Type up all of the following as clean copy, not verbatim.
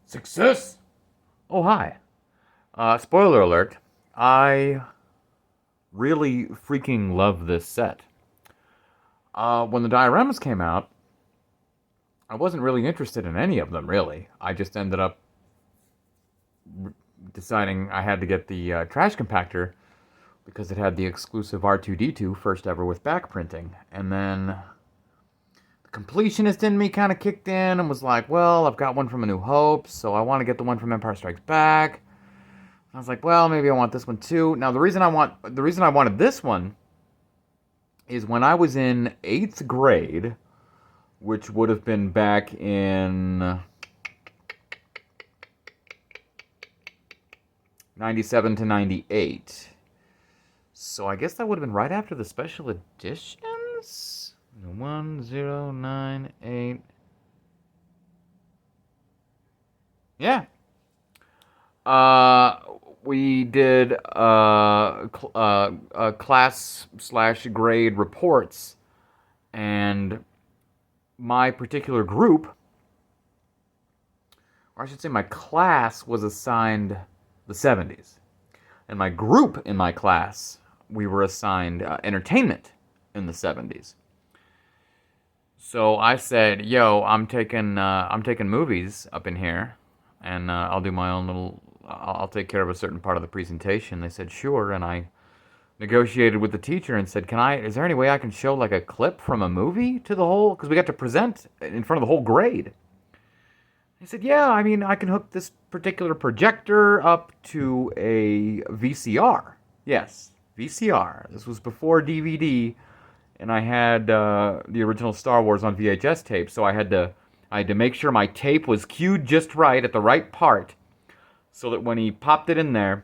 Success! Oh, hi. Spoiler alert. I really freaking love this set. When the dioramas came out, I wasn't really interested in any of them, really. I just ended up deciding I had to get the trash compactor because it had the exclusive R2D2 first ever with back printing. And then the completionist in me kind of kicked in and was like, well, I've got one from A New Hope, so I want to get the one from Empire Strikes Back. I was like, well, maybe I want this one too. Now, the reason I wanted this one is when I was in 8th grade, which would have been back in 97 to 98. So I guess that would have been right after the special editions? 1098. Yeah. Uh, we did class slash grade reports, and my particular group, or I should say my class, was assigned the 70s. And my group in my class, we were assigned entertainment in the 70s. So I said, "Yo, I'm taking movies up in here, and I'll do my own little. I'll take care of a certain part of the presentation." They said, "Sure," and I negotiated with the teacher and said, "Can I? Is there any way I can show like a clip from a movie to the whole? Because we got to present in front of the whole grade." He said, "Yeah, I mean, I can hook this particular projector up to a VCR. Yes, VCR. This was before DVD, and I had the original Star Wars on VHS tape, so I had to make sure my tape was cued just right at the right part, so that when he popped it in there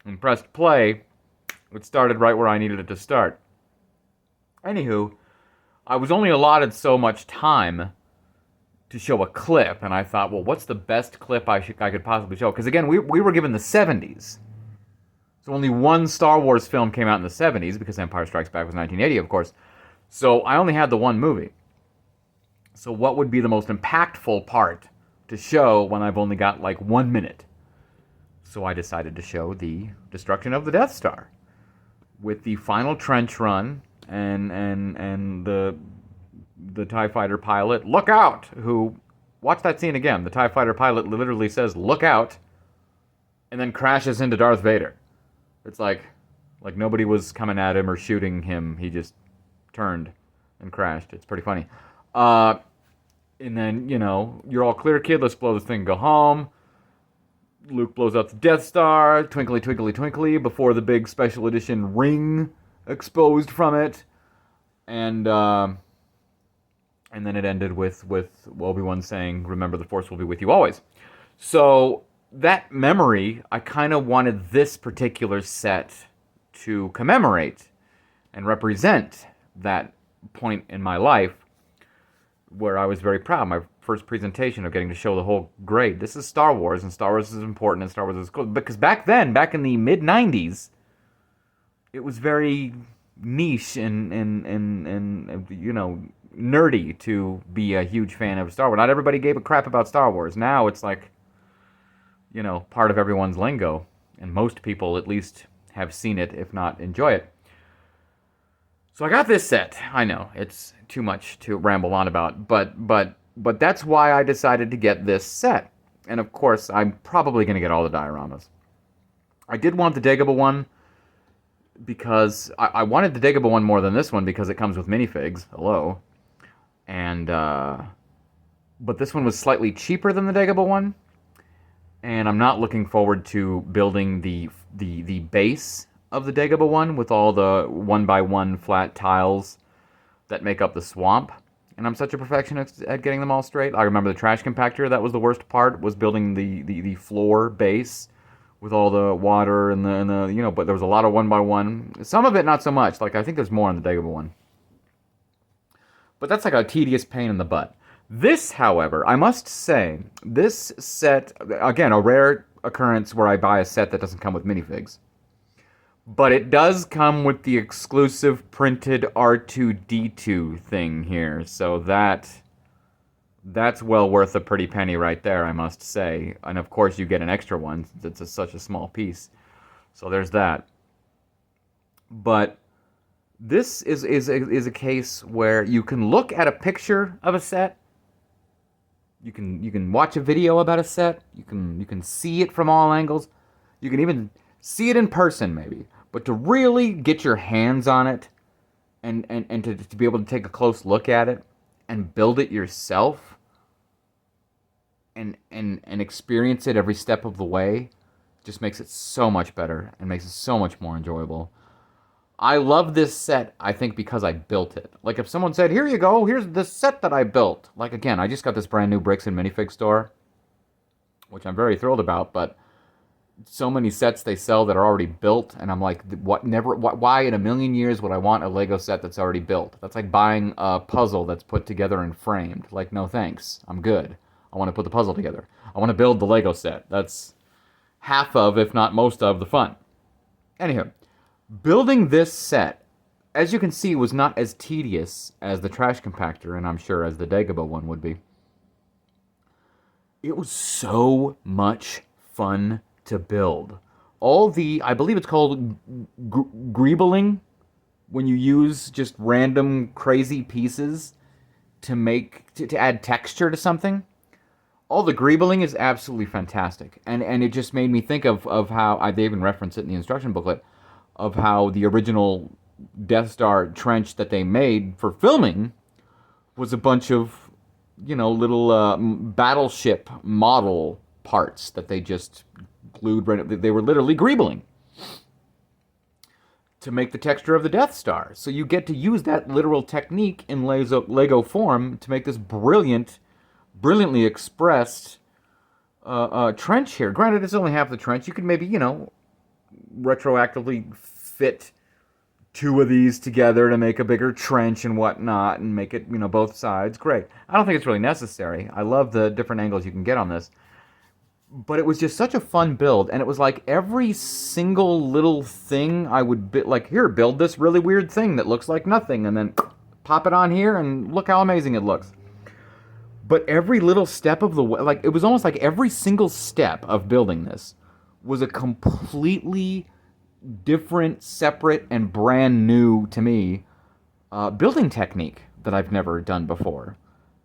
and pressed play, it started right where I needed it to start." Anywho, I was only allotted so much time to show a clip, and I thought, well, what's the best clip I could possibly show? Because again, we were given the 70s. So only one Star Wars film came out in the 70s, because Empire Strikes Back was 1980, of course. So I only had the one movie. So what would be the most impactful part to show when I've only got like 1 minute? So I decided to show the destruction of the Death Star with the final trench run and the TIE fighter pilot, look out, who, watch that scene again. The TIE fighter pilot literally says, look out, and then crashes into Darth Vader. It's like nobody was coming at him or shooting him. He just turned and crashed. It's pretty funny. And then, you're all clear, kid. Let's blow this thing and go home. Luke blows up the Death Star. Twinkly, twinkly, twinkly. Before the big special edition ring exposed from it. And then it ended with Obi-Wan saying, remember the Force will be with you always. So that memory, I kind of wanted this particular set to commemorate and represent that point in my life where I was very proud. My first presentation of getting to show the whole grade. This is Star Wars, and Star Wars is important, and Star Wars is cool. Because back then, back in the mid-90s, it was very niche and nerdy to be a huge fan of Star Wars. Not everybody gave a crap about Star Wars. Now it's like, part of everyone's lingo. And most people at least have seen it, if not enjoy it. So I got this set. I know, it's too much to ramble on about. But that's why I decided to get this set. And of course, I'm probably going to get all the dioramas. I did want the Dagobah one, because I wanted the Dagobah one more than this one because it comes with minifigs. Hello. And, but this one was slightly cheaper than the Dagobah one. And I'm not looking forward to building the base of the Dagobah one with all the 1x1 flat tiles that make up the swamp. And I'm such a perfectionist at getting them all straight. I remember the trash compactor. That was the worst part, was building the floor base with all the water and the but there was a lot of 1x1. Some of it not so much. Like, I think there's more on the Dagobah one. But that's like a tedious pain in the butt. This, however, I must say, this set, again, a rare occurrence where I buy a set that doesn't come with minifigs. But it does come with the exclusive printed R2-D2 thing here. So that That's well worth a pretty penny right there, I must say. And of course, you get an extra one since it's such a small piece. So there's that. But this is a case where you can look at a picture of a set. You can watch a video about a set. You can see it from all angles. You can even see it in person, maybe. But to really get your hands on it and to be able to take a close look at it and build it yourself and experience it every step of the way just makes it so much better and makes it so much more enjoyable. I love this set, I think, because I built it. Like, if someone said, here you go, here's the set that I built. Like, again, I just got this brand new Bricks and Minifig store, which I'm very thrilled about, but so many sets they sell that are already built, and I'm like, why in a million years would I want a Lego set that's already built? That's like buying a puzzle that's put together and framed. Like, no thanks, I'm good. I want to put the puzzle together. I want to build the Lego set. That's half of, if not most of, the fun. Anywho, building this set, as you can see, was not as tedious as the trash compactor, and I'm sure as the Dagobah one would be. It was so much fun to build. All the, I believe it's called greebling, when you use just random crazy pieces to add texture to something. All the greebling is absolutely fantastic, and it just made me think of how they even reference it in the instruction booklet, of how the original Death Star trench that they made for filming was a bunch of, little battleship model parts that they just glued right up. They were literally greebling to make the texture of the Death Star. So you get to use that literal technique in Lego form to make this brilliantly expressed trench here. Granted, it's only half the trench. You could maybe, retroactively fit two of these together to make a bigger trench and whatnot and make it, both sides. Great. I don't think it's really necessary. I love the different angles you can get on this. But it was just such a fun build, and it was like every single little thing I would here, build this really weird thing that looks like nothing, and then pop it on here, and look how amazing it looks. But every little step of the way, it was almost like every single step of building this was a completely different, separate, and brand new to me building technique that I've never done before.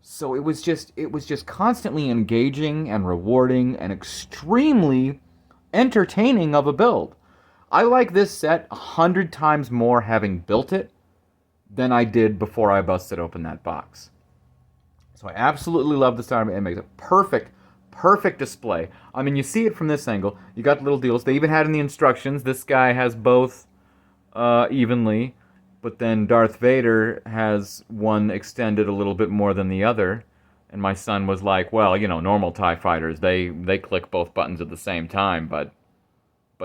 So it was just constantly engaging and rewarding and extremely entertaining of a build. I like this set 100 times more having built it than I did before I busted open that box. So I absolutely love the style. It makes a perfect display. I mean, you see it from this angle. You got the little deals. They even had in the instructions, this guy has both evenly. But then Darth Vader has one extended a little bit more than the other. And my son was like, well, normal TIE fighters, they click both buttons at the same time. But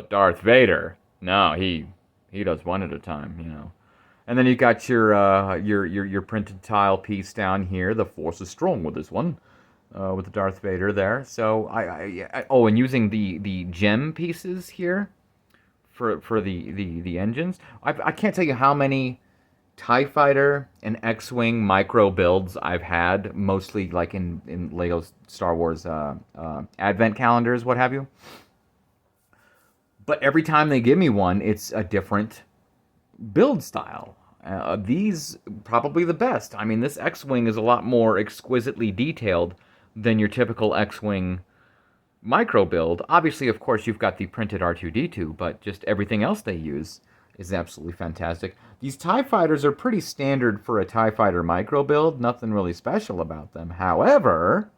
Darth Vader, no, he does one at a time, And then you got your printed tile piece down here. The Force is strong with this one, with the Darth Vader there. So and using the gem pieces here for the engines. I can't tell you how many TIE Fighter and X-Wing micro builds I've had, mostly like in Lego Star Wars advent calendars, what have you. But every time they give me one, it's a different build style. These probably the best. I mean, this X-Wing is a lot more exquisitely detailed than your typical X-Wing micro build. Obviously, of course, you've got the printed R2-D2, but just everything else they use is absolutely fantastic. These TIE Fighters are pretty standard for a TIE Fighter micro build. Nothing really special about them. However,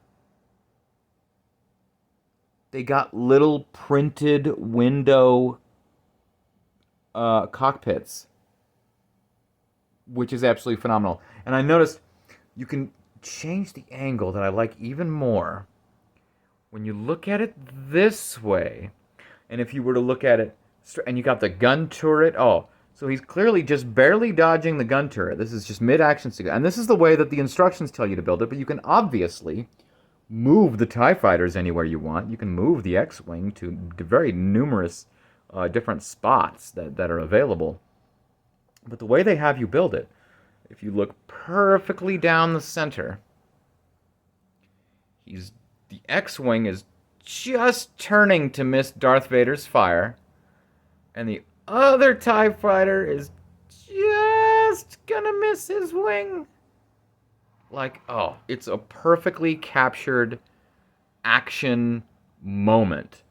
they got little printed window cockpits, which is absolutely phenomenal. And I noticed you can change the angle that I like even more when you look at it this way. And if you were to look at it, and you got the gun turret, so he's clearly just barely dodging the gun turret. This is just mid-action. And this is the way that the instructions tell you to build it, but you can obviously move the TIE Fighters anywhere you want. You can move the X-Wing to very numerous different spots that are available. But the way they have you build it, if you look perfectly down the center, He's the X-wing is just turning to miss Darth Vader's fire, and the other TIE fighter is just gonna miss his wing. Like, oh, it's a perfectly captured action moment.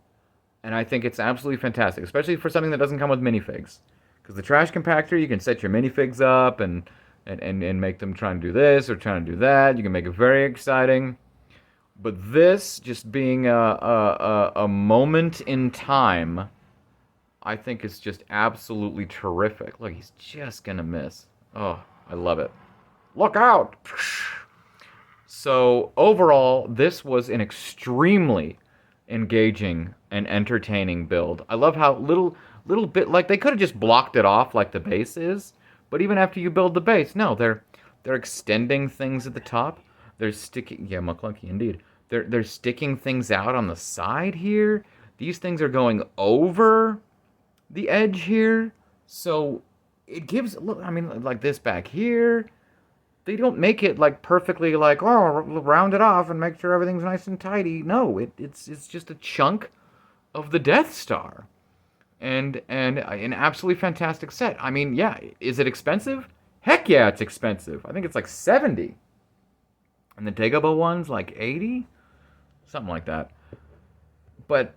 And I think it's absolutely fantastic, especially for something that doesn't come with minifigs. Because the trash compactor, you can set your minifigs up and make them try and do this or try and do that. You can make it very exciting. But this just being a moment in time, I think is just absolutely terrific. Look, he's just going to miss. Oh, I love it. Look out! So, overall, this was an extremely engaging and entertaining build. I love how little bit, like, they could have just blocked it off like the base is, but even after you build the base, no, they're extending things at the top. They're sticking, yeah, McClunky, indeed. They're sticking things out on the side here. These things are going over the edge here, so it gives, look, I mean, like this back here. They don't make it like perfectly like, oh, round it off and make sure everything's nice and tidy. No, it's just a chunk of the Death Star, and an absolutely fantastic set. I mean, yeah, is it expensive? Heck yeah, it's expensive. I think it's like 70, and the Dagobah one's like 80, something like that. But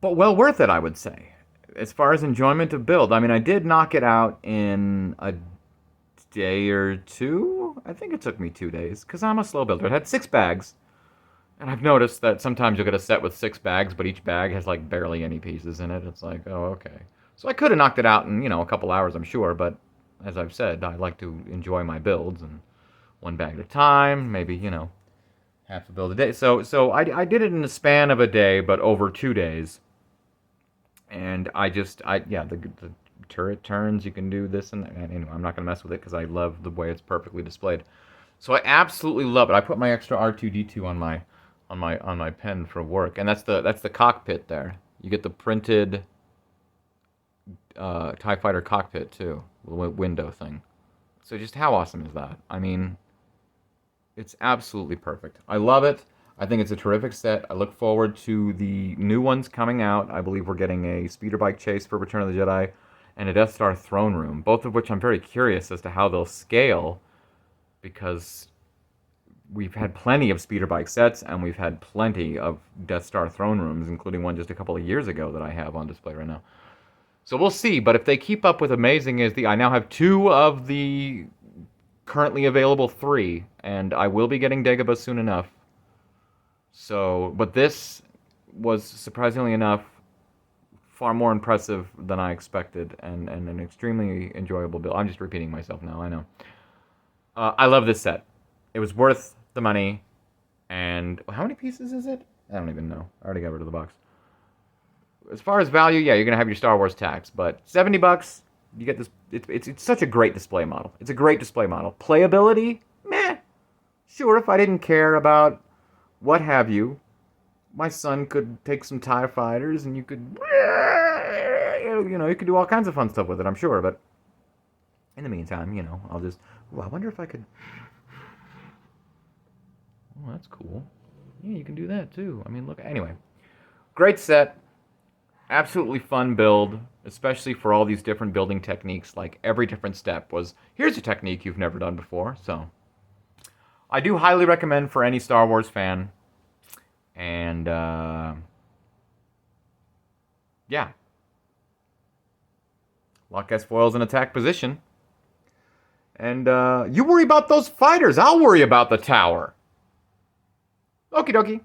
well worth it, I would say. As far as enjoyment of build, I mean, I did knock it out in a day or two. I think it took me 2 days because I'm a slow builder. It had 6 bags, and I've noticed that sometimes you'll get a set with 6 bags, but each bag has like barely any pieces in it. It's like, oh, okay. So I could have knocked it out in, a couple hours, I'm sure, but as I've said, I like to enjoy my builds and one bag at a time, maybe, half a build a day. So I did it in the span of a day, but over 2 days. And the turret turns, you can do this and that. Anyway, I'm not going to mess with it because I love the way it's perfectly displayed. So I absolutely love it. I put my extra R2D2 on my pen for work, and that's the cockpit there. You get the printed TIE Fighter cockpit too, the window thing. So just how awesome is that? I mean, it's absolutely perfect. I love it. I think it's a terrific set. I look forward to the new ones coming out. I believe we're getting a speeder bike chase for Return of the Jedi and a Death Star throne room, both of which I'm very curious as to how they'll scale, because we've had plenty of speeder bike sets and we've had plenty of Death Star throne rooms, including one just a couple of years ago that I have on display right now. So we'll see, but if they keep up with amazing as I now have 2 of the currently available 3, and I will be getting Dagobah soon enough. So, but this was, surprisingly enough, far more impressive than I expected, and an extremely enjoyable build. I'm just repeating myself now, I know. I love this set. It was worth the money, and how many pieces is it? I don't even know. I already got rid of the box. As far as value, yeah, you're going to have your Star Wars tax, but $70, you get this. It's such a great display model. It's a great display model. Playability? Meh. Sure, if I didn't care about what have you, my son could take some TIE fighters and you could, you could do all kinds of fun stuff with it, I'm sure. But in the meantime, I'll just, I wonder if I could, oh, that's cool. Yeah, you can do that too. I mean, look, anyway. Great set. Absolutely fun build, especially for all these different building techniques. Like, every different step was, here's a technique you've never done before, so I do highly recommend for any Star Wars fan. And, yeah. Lock S foils in attack position. And, you worry about those fighters. I'll worry about the tower. Okie dokie.